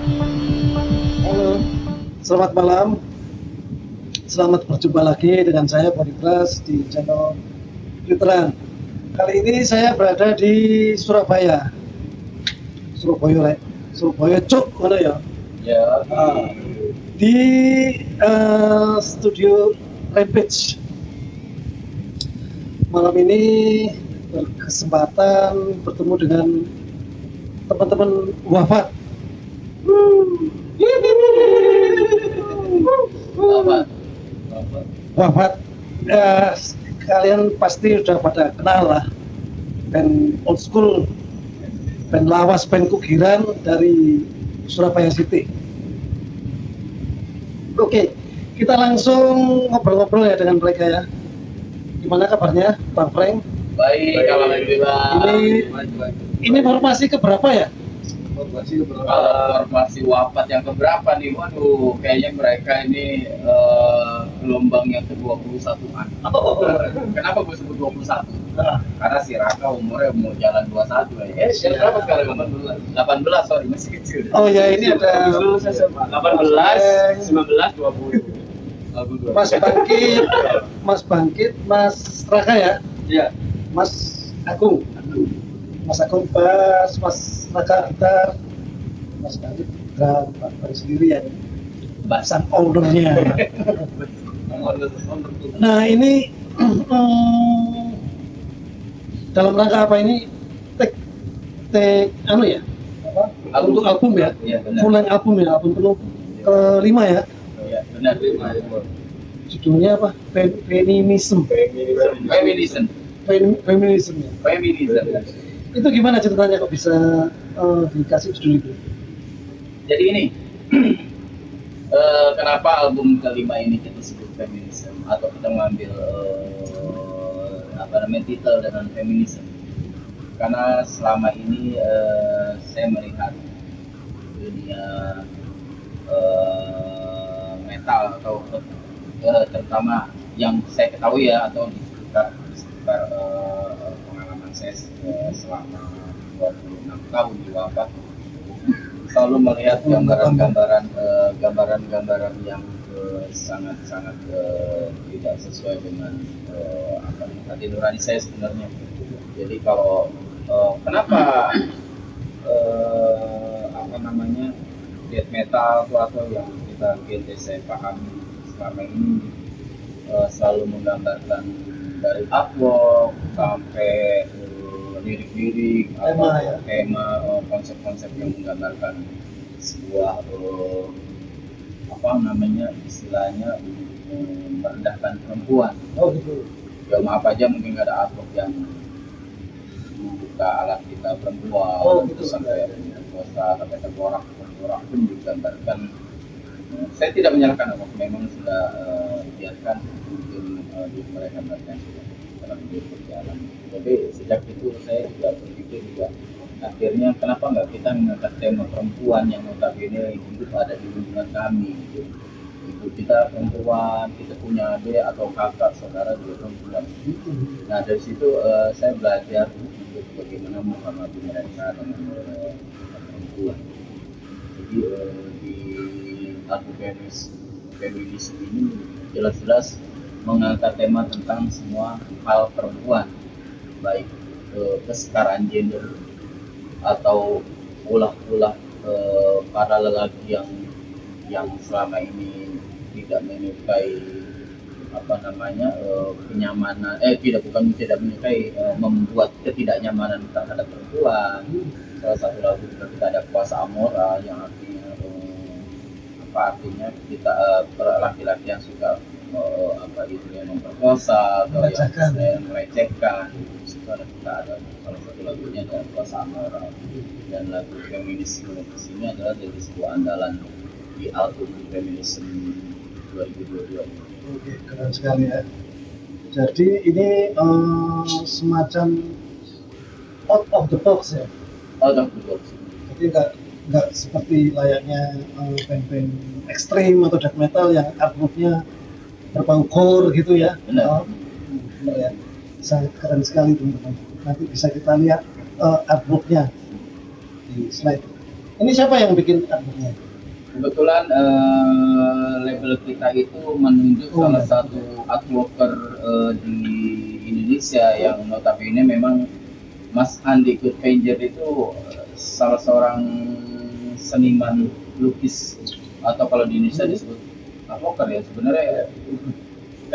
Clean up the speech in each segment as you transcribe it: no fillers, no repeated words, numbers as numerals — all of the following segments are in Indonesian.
Halo, selamat malam. Selamat berjumpa lagi dengan saya Bonifras di channel Twitteran. Kali ini saya berada di Surabaya. Surabaya, Rek. Surabaya, Cuk, mana ya? Ya, Ah, di studio Rampage. Malam ini berkesempatan bertemu dengan teman-teman wafat. apa? Wafat. Eh, Kalian pasti udah pada kenal lah, band old school, band lawas, band kugiran dari Surabaya City. Oke, kita langsung ngobrol-ngobrol ya dengan mereka ya. Gimana kabarnya, Bang Frank? Baik, alhamdulillah. Ini formasi keberapa ya? Kalau formasi wafat yang keberapa nih? Waduh, kayaknya mereka ini gelombang yang ke-21-an. Kenapa gue sebut 21? Nah, Karena si Raka umurnya mau jalan 21 ya. Dia berapa sekarang? 18, sorry, masih kecil. oh ya, ini ada 18, 19, 20. Mas Bangkit, Mas Bangkit, Mas Raka ya, Iya. Mas Agung, Mas Agung bass, Mas Raka gitar, Mas Bangkit drum, Pak Bari sendiri ya, Basan. sang ownernya. Nah ini dalam rangka apa ini? Tek anu ya? Apa? Untuk album ya? Iya, benar. Full length album ya, album penuh kelima ya. Iya, benar. Judulnya apa? Feminism. Feminism. Feminism ya. Feminism. Itu gimana ceritanya kok bisa dikasih judul itu? Jadi ini, kenapa album kelima ini kita sebut feminism atau kita mengambil titel dengan feminism? Karena selama ini saya melihat dunia metal atau terutama yang saya ketahui ya atau di sekitar pengalaman saya selama 26 tahun di wafat, selalu melihat gambaran-gambaran yang sangat-sangat tidak sesuai dengan hati nurani saya sebenarnya. Jadi kalau kenapa death metal atau yang kita saya pahami selama ini selalu menggambarkan dari artwork sampai lirik-lirik Tema, ya. tema konsep-konsep yang menggambarkan sebuah istilahnya merendahkan perempuan. Oh gitu. Ya maaf aja mungkin nggak ada artwork yang membuka alat kita perempuan. Oh, gitu. Sampai kosa sampai tengkorak pun digambarkan. Saya tidak menyalahkan apa, memang sudah dibiarkan mungkin di mereka yang sudah dalam hidup berjalan. Tapi sejak itu saya juga berpikir juga akhirnya kenapa nggak kita mengangkat tema perempuan yang notabene hidup ada di lingkungan kami gitu. Ibu kita perempuan, kita punya adik atau kakak saudara juga perempuan. Nah dari situ saya belajar untuk bagaimana menghormati mereka dengan perempuan. Jadi di lagu feminis ini jelas-jelas mengangkat tema tentang semua hal perempuan, baik kesetaraan gender atau ulah-ulah para lelaki yang selama ini tidak menyukai kenyamanan tidak menyukai membuat ketidaknyamanan terhadap perempuan. Salah satu lagu kita ada Kuasa Amora yang artinya kita laki-laki yang suka yang memperkosa atau yang melecehkan. Kita ada salah satu lagunya adalah Kuasa Amora, dan lagu feminisme di sini adalah dari sebuah andalan di album Feminism 2022. Oke, keren sekali ya. Jadi ini semacam out of the box ya. Out of the box. Jadi nggak seperti layaknya band-band ekstrim atau death metal yang artworknya berbau core gitu ya. Benar. Benar ya. Sangat keren sekali teman-teman. Nanti bisa kita lihat artworknya di slide. Ini siapa yang bikin albumnya? Kebetulan label kita itu menunjuk salah satu artworker di Indonesia yang notabene memang Mas Andi Goodpanger itu salah seorang seniman lukis, atau kalau di Indonesia disebut artworker ya, sebenarnya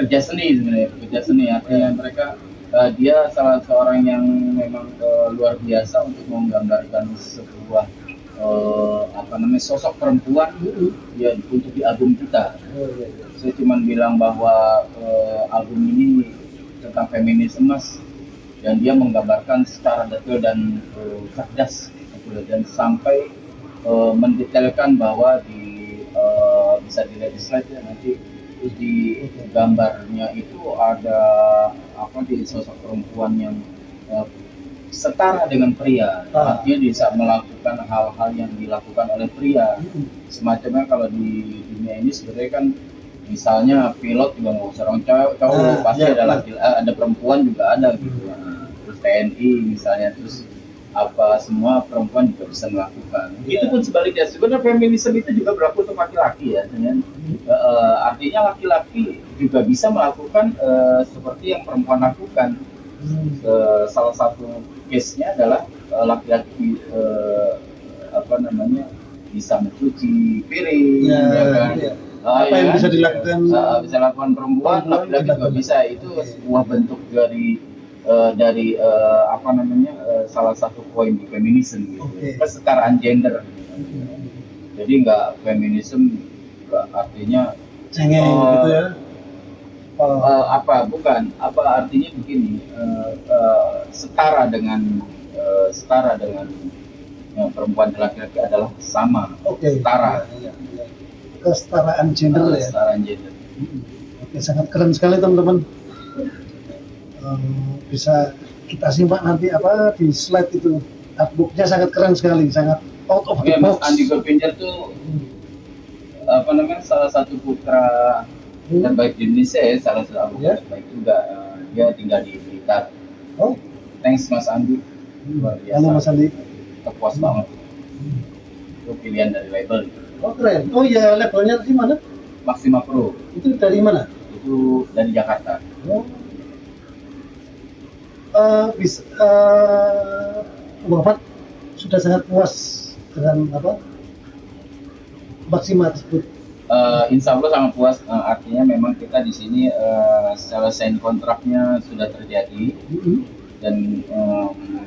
kerja seni artinya mereka dia salah seorang yang memang luar biasa untuk menggambarkan sebuah sosok perempuan ya untuk di album kita. Saya cuma bilang bahwa album ini tentang feminisme, Mas, dan dia menggambarkan secara detail dan cerdas dan sampai mendetailkan bahwa bisa dilihat di slide ya nanti. Terus di gambarnya itu ada di sosok perempuan yang setara dengan pria, artinya bisa melakukan hal-hal yang dilakukan oleh pria. Semacamnya kalau di dunia ini sebenarnya kan misalnya pilot juga nggak usah orang cowok, pasti ada perempuan juga ada gitu. Terus TNI misalnya, terus semua perempuan juga bisa melakukan. Itu pun sebaliknya, sebenarnya feminisme itu juga berlaku untuk laki-laki ya, dengan artinya laki-laki juga bisa melakukan seperti yang perempuan lakukan. Salah satu case-nya adalah laki-laki bisa mencuci piring, kan? Apa yang bisa dilakukan? Bisa lakukan perempuan, laki-laki juga bisa. Itu sebuah bentuk dari salah satu poin di feminisme gitu. Kesetaraan gender. Jadi nggak feminisme artinya cengeng gitu ya. Artinya begini, setara dengan perempuan dan laki-laki adalah sama. Setara. Kesetaraan gender ya. Kesetaraan gender. Sangat keren sekali teman-teman. Bisa kita simak nanti di slide itu. Artbooknya sangat keren sekali, sangat out of the box. Mas Andi Goodpanger tuh salah satu putra terbaik di Indonesia ya, salah satu terbaik juga. Dia tinggal di Blitar. Thanks Mas Andi. Luar biasa. Halo Mas Andi. Terpuas banget. Itu pilihan dari label. Keren. Oh iya, labelnya di mana? Maxima Pro. Itu dari mana? Itu dari Jakarta. Bapak sudah sangat puas dengan Maxima tersebut. Insya Allah sangat puas. Artinya memang kita di sini secara sign kontraknya sudah terjadi dan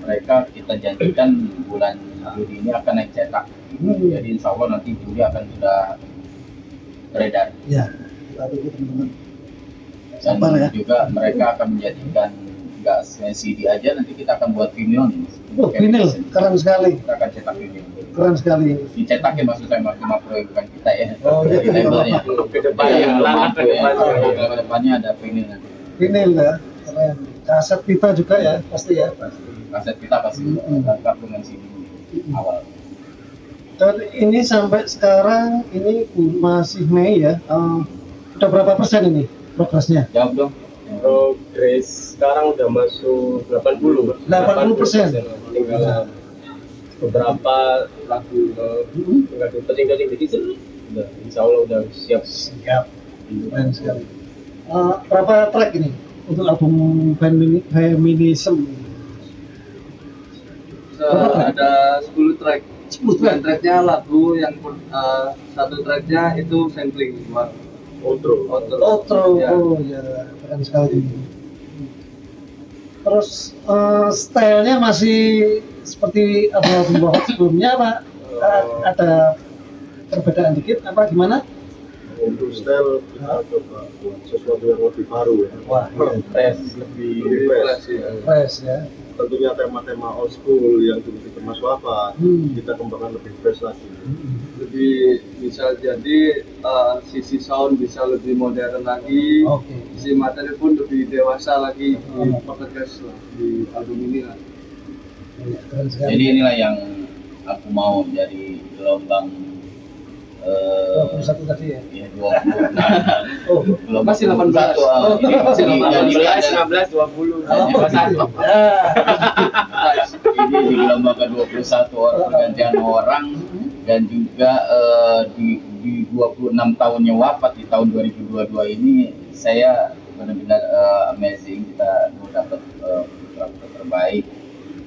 mereka kita janjikan bulan Juli ini akan naik cetak. Jadi insya Allah nanti Juli akan sudah beredar. Ya, kita tunggu teman-teman. Dan juga mereka akan menjadikan nggak CD aja, nanti kita akan buat vinyl. Vinyl, keren sekali. Kita akan cetak vinyl. Keren sekali. Dicetakin maksud saya Maxima Pro bukan kita ya. Jadi labelnya. Kedepannya ada vinyl nanti. Vinyl ya, keren. Kaset kita juga ya, pasti ya. Kaset kita pasti lengkap dengan CD awal. Dan ini sampai sekarang ini masih Mei ya. Udah berapa persen ini progresnya? Jawab dong. Progres sekarang udah masuk 80%. Tinggal beberapa lagu tinggal dikit udah insya Allah udah siap. Keren sekali. Berapa track ini untuk album Feminism? Ada 10 track. 10 track. Tracknya lagu yang satu tracknya itu sampling. Outro. Ya. Oh ya, keren sekali. Terus stylenya masih seperti album Bapak sebelumnya apa? Ada perbedaan dikit apa gimana? Untuk style kita coba buat sesuatu yang lebih baru ya. Wah, lebih fresh ya. Tentunya tema-tema old school yang dulu kita Mas Wafa kita kembangkan lebih fresh lagi. Lebih bisa jadi sisi sound bisa lebih modern lagi. Sisi materi pun lebih dewasa lagi dipertegas di album ini lah. Jadi inilah yang aku mau jadi gelombang 21 tadi ya? Iya 20. Gelombang Masih 18. Ini Masih 19, 20. Ini di gelombang ke 21 orang pergantian orang dan juga di 26 tahunnya wafat di tahun 2022 ini saya benar-benar amazing, kita dapat putra-putra terbaik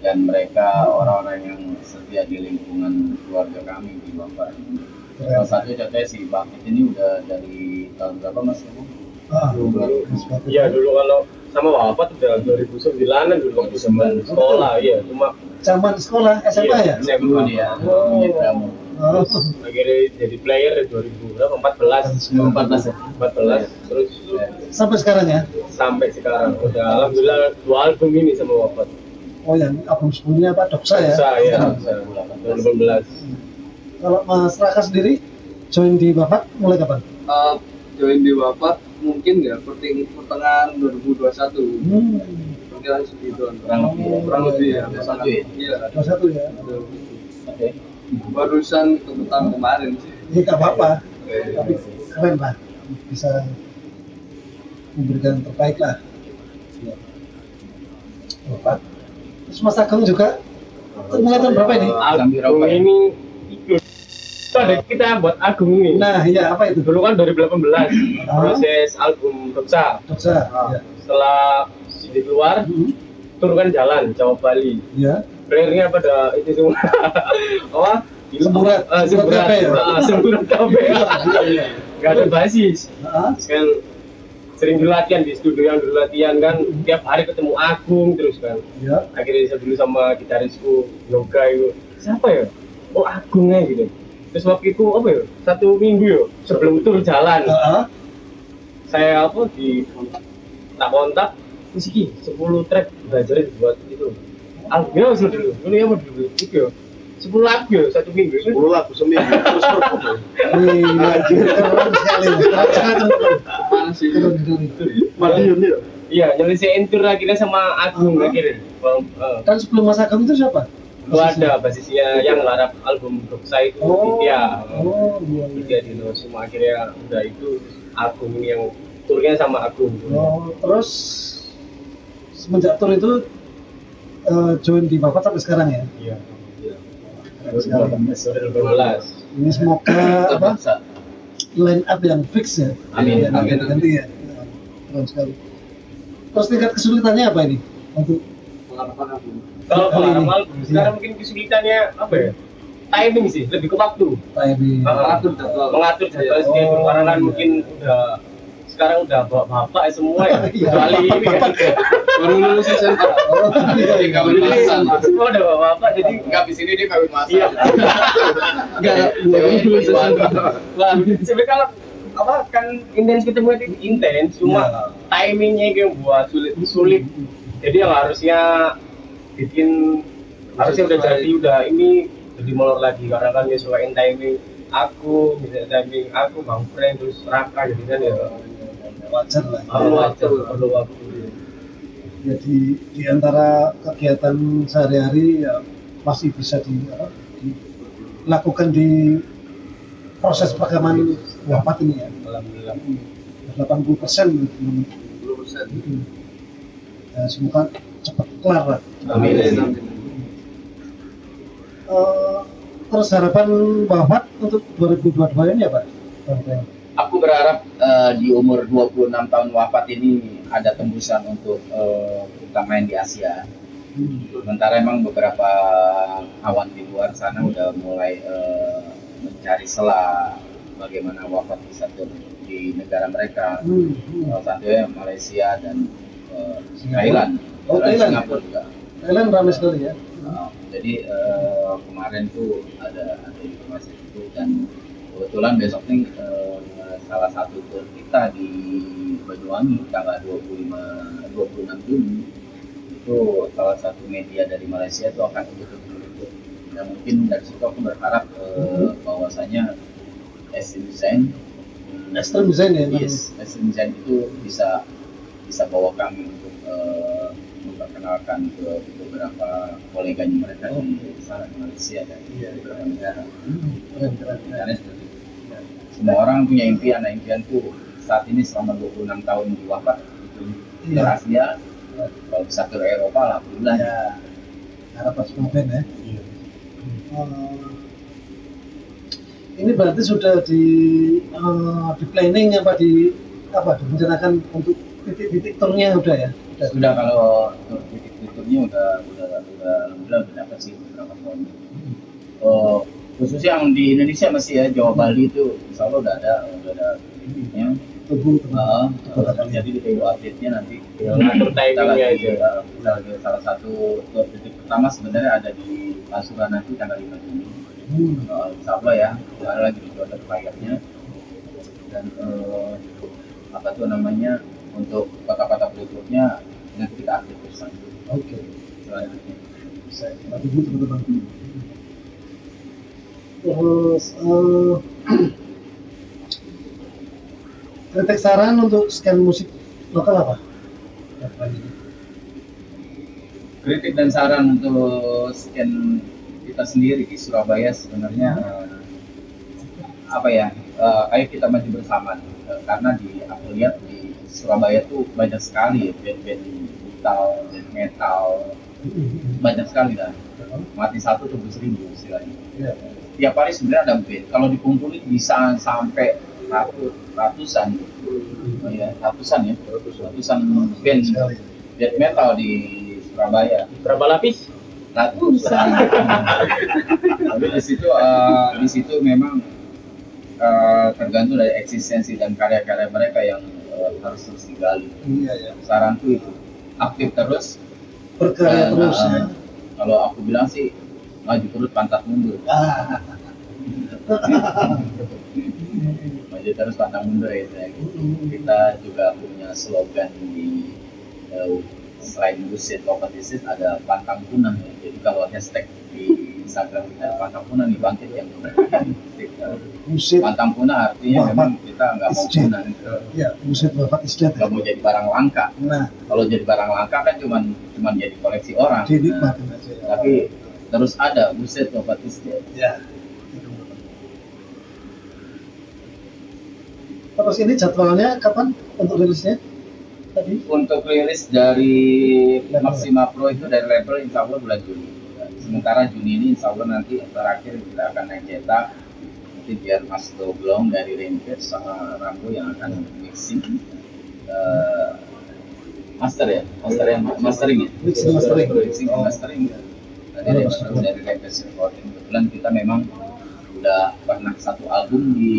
dan mereka orang-orang yang setia di lingkungan keluarga kami di Bapak. Salah satu contohnya si Bakit ini udah dari tahun berapa Mas? Iya dulu kalau sama wafat udah 2009-an dulu waktu zaman sekolah, iya cuma Zaman sekolah SMA ya? SMA dia. Oh. akhirnya jadi player di 2014 ya? 14 terus Sampai sekarang ya? sampai sekarang udah alhamdulillah 2 album ini sama wafat. Oh yang album sebelumnya apa? Doksa ya? Saya 2018. Kalau Mas Raka sendiri join di Bapak mulai kapan? Join di Bapak mungkin ya pertengahan 2021. Perkiraan segitu. Kurang lebih ya. Iya. 21 ya? Oke. Barusan tentang kemarin sih. Ya nggak apa-apa, tapi keren lah, bisa memberikan yang terbaik lah. Ya. Bapak. Terus Mas Agung juga mulai tahun berapa ini? Album ini kita buat Agung ini. Nah, iya apa itu? Dulu kan 2018 proses album Doksa. Doksa. Ya. Setelah CD keluar, turunkan jalan Jawa Bali. Ya. Playernya pada itu semua apa? Semburat. Semburat Semburat ya? Semburat kafe. Gak ada basis. Heeh. Kan sering dulu latihan di studio yang dulu latihan kan tiap hari ketemu Agung terus kan. Ya. Akhirnya saya dulu sama gitarisku Yoga itu siapa ya? Oh Agungnya gitu. Terus waktu itu apa ya? 1 minggu ya sebelum tur jalan. Heeh. Saya apa di kontak terus iki 10 track belajar buat itu. Albumnya harus dulu ya mau dulu itu ya 10 lagu ya 1 minggu 10 lagu seminggu terus perform. Wih, keren sekali. Mana sih? Madiun ya. iya nyelesain tur akhirnya sama Agung akhirnya Kan sebelum Mas Agung itu siapa? itu ada basisnya yang larap album Doksa itu Ditya Iya. Ditya Dino semua akhirnya udah itu Agung ini yang turnya sama Agung. Oh, terus semenjak tur itu join di Bapak sampai sekarang ya? Iya. Keren sekali. 2018. Ini semoga apa line up yang fix ya. Amin, Ya, amin. ganti ya. Keren sekali. Terus tingkat kesulitannya apa ini? Untuk Pengalaman aku. Kalau Kali ini. pengalaman sekarang mungkin kesulitannya apa ya? Timing sih, lebih ke waktu. timing. Mengatur jadwal. Mengatur jadwal schedule karena kan mungkin udah sekarang udah bapak semua ya. Iya. Kecuali ini kan. Baru lulus SMA. Jadi kawin masal. Semua udah bapak jadi Enggak di sini dia kawin masal. iya. Enggak, baru lulus SMA. Wah, sebenarnya kalau apa kan intens ketemu itu intens cuma Iya. timingnya yang buat sulit. Jadi yang harusnya bikin harusnya udah jadi udah ini jadi molor lagi karena kan nyesuaiin timing aku misalnya timing aku Bang Frank terus Raka jadi kan ya Wajar lah. perlu waktu. Jadi di antara kegiatan sehari-hari ya masih bisa dilakukan di proses perekaman wafat ini ya. Alhamdulillah. 80% 10%. Ya, semoga cepat kelar lah. Amin. Terus harapan wafat untuk 2022 ini apa? Aku berharap di umur 26 tahun wafat ini ada tembusan untuk kita main di Asia. Sementara emang beberapa kawan di luar sana udah mulai mencari celah bagaimana wafat bisa tur di negara mereka. Salah satunya Malaysia dan Thailand. Oh, Thailand. Singapura juga. Thailand ramai sekali ya. Jadi kemarin tuh ada informasi itu dan kebetulan besok nih salah satu tur kita di Banyuwangi tanggal 26 Juni itu salah satu media dari Malaysia itu akan ikut meliput. Dan mungkin dari situ aku berharap bahwasanya Extreme Design ya. yes, Extreme Design itu bisa bawa kami untuk memperkenalkan ke beberapa koleganya mereka di sana di Malaysia dan di beberapa negara. Keren. Karena seperti itu. Semua orang punya impian, nah impianku saat ini selama 26 tahun di wafat itu ke Asia, kalau bisa ke Eropa alhamdulillah ya. Harapan semua band ya. ini berarti sudah di planning apa direncanakan untuk titik-titik turnya udah ya? Sudah, kalau untuk titik-titiknya udah alhamdulillah udah dapat sih beberapa poin. Khususnya yang di Indonesia masih ya, Jawa Bali itu insya Allah udah ada ya. Tunggu. Jadi ditunggu update-nya nanti. Ngatur timingnya itu. Kita lagi salah satu titik pertama sebenarnya ada di Pasuruan nanti tanggal 5 Juni. Insya Allah ya, ada lagi di order flyernya. Dan apa tuh namanya, untuk kota-kota berikutnya nanti kita update bersama. Oke. Selanjutnya. Saya tunggu teman-teman. Terus kritik saran untuk scan musik lokal apa? Kritik dan saran untuk scan kita sendiri di Surabaya sebenarnya apa ya, ayo kita maju bersama. Karena aku lihat di Surabaya tuh banyak sekali band-band brutal, band metal, banyak sekali lah. Mati satu tunggu 1000 istilahnya. Tiap hari sebenarnya ada band. Kalau dikumpulin bisa sampai ratusan band death metal di Surabaya. Berapa lapis? Ratusan. Tapi di situ memang tergantung dari eksistensi dan karya-karya mereka yang harus terus digali. Iya ya. Saranku itu aktif terus, Berkarya terus ya. kalau aku bilang sih maju terus pantang mundur. Maju terus pantang mundur ya. Kita juga punya slogan di selain buset kompetisi ada pantang punah ya. Jadi kalau hashtag di Instagram kita pantang punah nih bangkit yang Buset. pantang punah artinya memang kita nggak mau punah gitu. Ya, buset bapak isdat. Nggak mau jadi barang langka. Nah, Kalau jadi barang langka kan cuman jadi koleksi orang. dinikmatin aja ya. Tapi terus ada buset bapak isdat. Ya. Terus ini jadwalnya kapan untuk rilisnya? Tadi? Untuk rilis dari Maxima Pro itu dari label insya Allah bulan Juni. Sementara Juni ini insya Allah nanti terakhir kita akan naik cetak. Nanti biar Mas Doblong dari Rampage sama Rambo yang akan mixing mastering ya. Mixing mastering. Mixing mastering. Dari Rampage Recording. Kebetulan kita memang udah pernah satu album di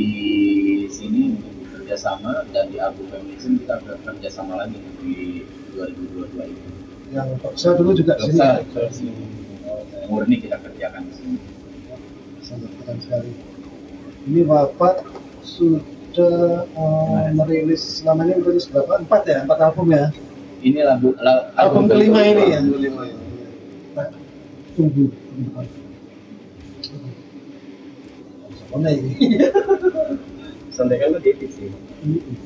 sini kerjasama, dan di album Feminism kita kerjasama lagi di 2022 ini. Yang saya dulu juga sini. Ya? Murni kita kerjakan di sini. Sangat keren sekali. Ini Bapak sudah merilis selama ini merilis berapa? 4 ya? 4 album ya? Ini Album kelima ini ya? Nah, tunggu. Mana ini? Santai kan tuh David sih.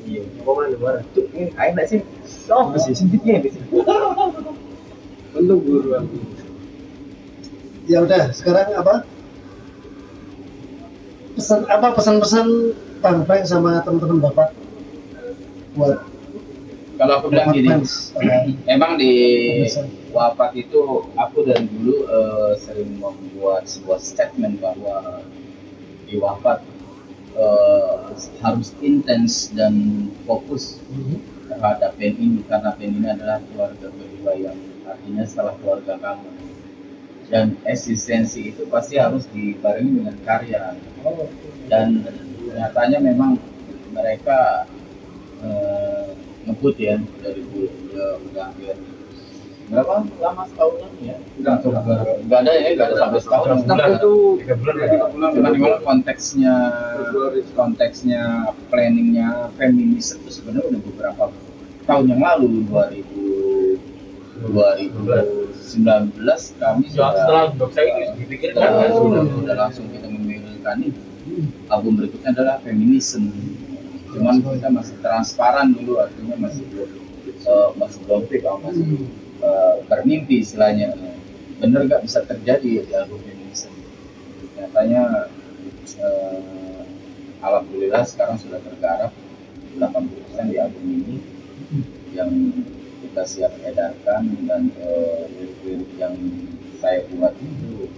Iya. Mau mana luar? Tuh ini air nggak sih? Soft sih, sempitnya di sini. Untuk buruan. Ya udah, sekarang apa? Pesan-pesan Bang Frank sama teman-teman Bapak buat kalau aku bilang gini, fans, emang di wafat itu aku dari dulu sering membuat sebuah statement bahwa di wafat harus intens dan fokus terhadap band ini, karena band ini adalah keluarga kedua yang artinya setelah keluarga kamu, dan eksistensi itu pasti harus dibarengi dengan karya. Dan nyatanya memang mereka ngebut ya dari dulu udah hampir berapa lama, setahunan ya? Nggak ada sampai setahun. Itu 3 bulan lagi. Cuma di mana konteksnya planningnya feminisme itu sebenarnya udah beberapa tahun yang lalu, 2019 kami setelah doxa ini dipikirkan kan sudah langsung kita memikirkan ini. Album berikutnya adalah feminisme. Cuman kita masih transparan dulu, artinya masih belum fix, masih bermimpi istilahnya. Bener nggak bisa terjadi di album feminisme. Nyatanya alhamdulillah sekarang sudah tergarap 80% di album ini yang kita siap edarkan, dan lirik yang saya buat itu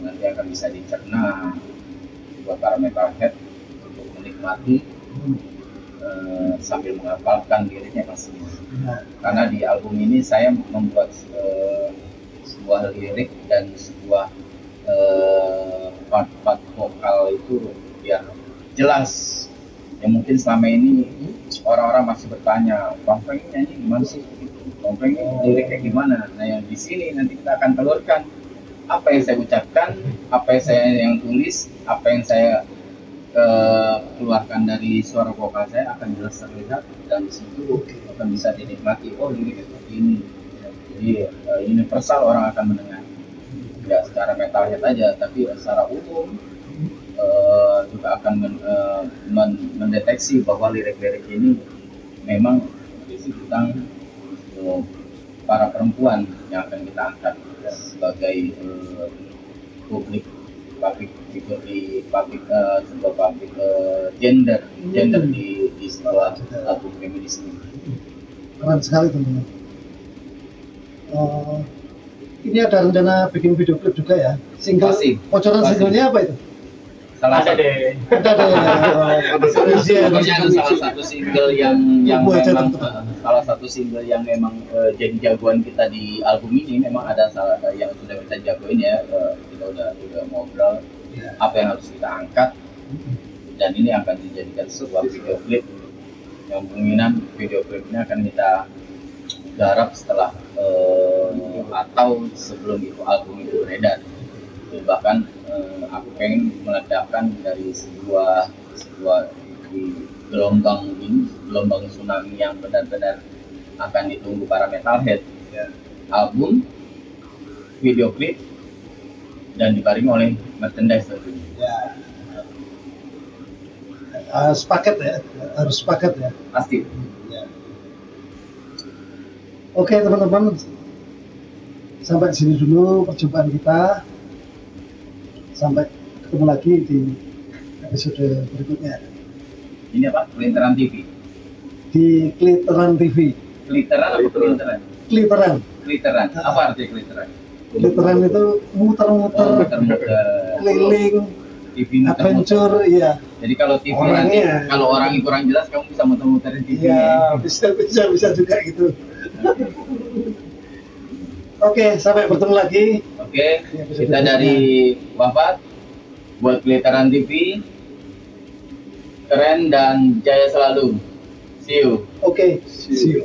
nanti akan bisa dicerna buat para metalhead untuk menikmati sambil menghafalkan liriknya pastinya. Karena di album ini saya membuat sebuah lirik dan sebuah part-part vokal itu biar jelas. Yang mungkin selama ini orang-orang masih bertanya, Bang Peng nyanyi gimana sih? Bang Peng liriknya gimana? Nah, yang di sini nanti kita akan telurkan apa yang saya ucapkan, apa yang saya tulis, apa yang saya keluarkan dari suara vokal saya akan jelas terlihat dan di situ akan bisa dinikmati. Oh, liriknya seperti ini. Jadi universal orang akan mendengar. Tidak secara metalhead aja, tapi secara umum juga akan mendeteksi bahwa lirik-lirik ini memang berisi tentang para perempuan yang akan kita angkat sebagai publik figur di sebuah publik gender di sebuah album feminisme. Keren sekali teman-teman. Ini ada rencana bikin video klip juga ya? Single, Masih. bocoran singlenya apa itu? Salah Ada satu deh. Ada Sebenarnya salah satu single yang memang salah satu single yang memang jadi jagoan kita di album ini. Memang ada salah yang sudah kita jagoin ya, kita udah ngobrol apa yang harus kita angkat, dan ini akan dijadikan sebuah video klip yang kemungkinan video klip ini akan kita garap setelah atau sebelum itu album itu beredar. Bahkan aku pengen meledakkan dari sebuah gelombang tsunami yang benar-benar akan ditunggu para metalhead. Album, video klip, dan dibarengi oleh merchandise tentunya. Sepaket ya, harus sepaket ya. Pasti. Oke teman-teman, sampai sini dulu perjumpaan kita. Sampai ketemu lagi di episode berikutnya Ini apa? Keliteran TV. di Kliteran TV. Keliteran apa keliteran? Kliteran. Keliteran. Apa artinya keliteran? Kliteran itu muter-muter, Muter-muter. keliling, TV muter-muter. adventure, iya. Jadi kalau TV Orangnya. nanti, kalau orangnya kurang jelas, kamu bisa muter-muterin TV. Iya, bisa juga gitu. Oke, sampai bertemu lagi. Oke, kita dari Wafat buat Keliteran TV, keren dan jaya selalu. See you. Oke, see you.